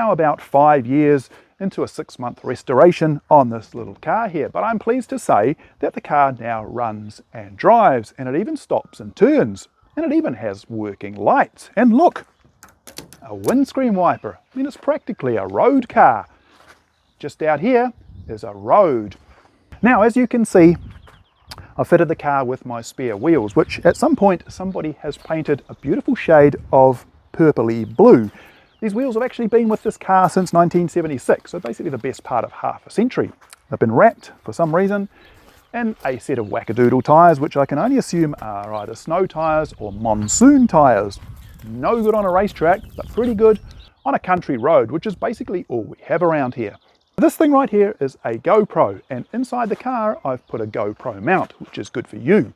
now about 5 years into a 6-month restoration on this little car here, but I'm pleased to say that the car now runs and drives, and it even stops and turns, and it even has working lights. And look, a windscreen wiper. I mean, it's practically a road car. Just out here is a road. Now, as you can see, I fitted the car with my spare wheels, which at some point somebody has painted a beautiful shade of purpley blue. These wheels have actually been with this car since 1976, so basically the best part of half a century. They've been wrapped for some reason in a set of wackadoodle tyres, which I can only assume are either snow tyres or monsoon tyres. No good on a racetrack, but pretty good on a country road, which is basically all we have around here. This thing right here is a GoPro, and inside the car I've put a GoPro mount, which is good for you.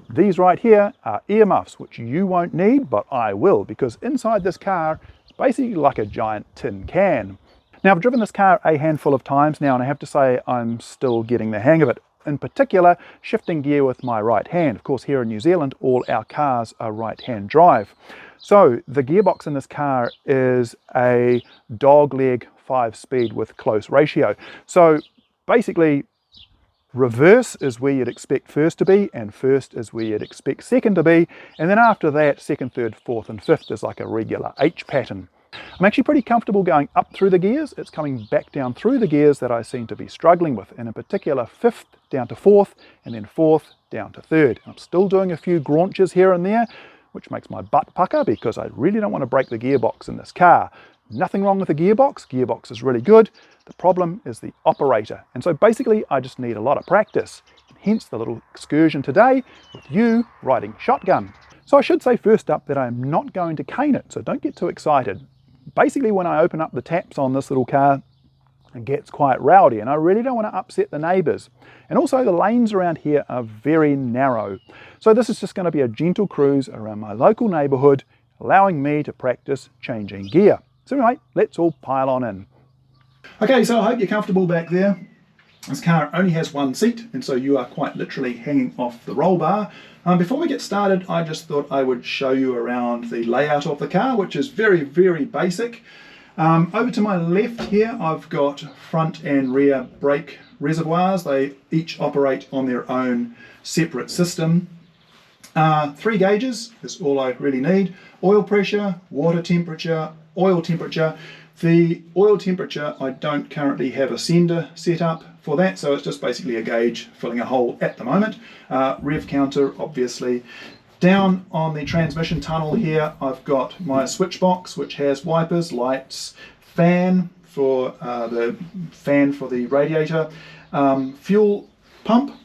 These right here are earmuffs, which you won't need, but I will, because inside this car it's basically like a giant tin can. Now, I've driven this car a handful of times now, and I have to say I'm still getting the hang of it. In particular, shifting gear with my right hand. Of course, here in New Zealand, all our cars are right-hand drive. So the gearbox in this car is a dogleg 5-speed with close ratio. So basically, reverse is where you'd expect first to be, and first is where you'd expect second to be, and then after that, second, third, fourth, and fifth is like a regular H pattern. I'm actually pretty comfortable going up through the gears. It's coming back down through the gears that I seem to be struggling with, and in particular fifth down to fourth, and then fourth down to third. I'm still doing a few graunches here and there, which makes my butt pucker because I really don't want to break the gearbox in this car. Nothing wrong with the gearbox is really good. The problem is the operator, and so basically I just need a lot of practice, hence the little excursion today with you riding shotgun. So I should say first up that I'm not going to cane it, so don't get too excited. Basically, when I open up the taps on this little car, it gets quite rowdy, and I really don't want to upset the neighbours. And also the lanes around here are very narrow. So this is just going to be a gentle cruise around my local neighbourhood, allowing me to practice changing gear. So anyway, let's all pile on in. Okay, so I hope you're comfortable back there. This car only has one seat, and so you are quite literally hanging off the roll bar. Before we get started, I just thought I would show you around the layout of the car, which is very, very basic. Over to my left here, I've got front and rear brake reservoirs. They each operate on their own separate system. 3 gauges is all I really need. Oil pressure, water temperature, oil temperature. The oil temperature, I don't currently have a sender set up for that, so it's just basically a gauge filling a hole at the moment. Rev counter, obviously. Down on the transmission tunnel here, I've got my switch box, which has wipers, lights, fan for the radiator, fuel pump,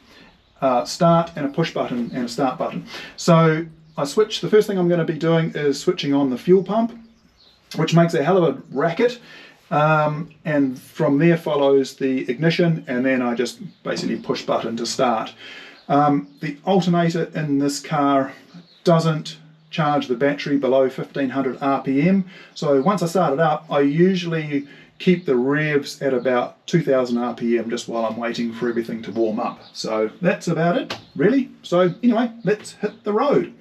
start, and a push button and a start button. So the first thing I'm going to be doing is switching on the fuel pump, which makes a hell of a racket, and from there follows the ignition, and then I just basically push button to start. The alternator in this car doesn't charge the battery below 1500 RPM, so once I start it up, I usually keep the revs at about 2000 RPM just while I'm waiting for everything to warm up. So that's about it, really. So anyway, let's hit the road.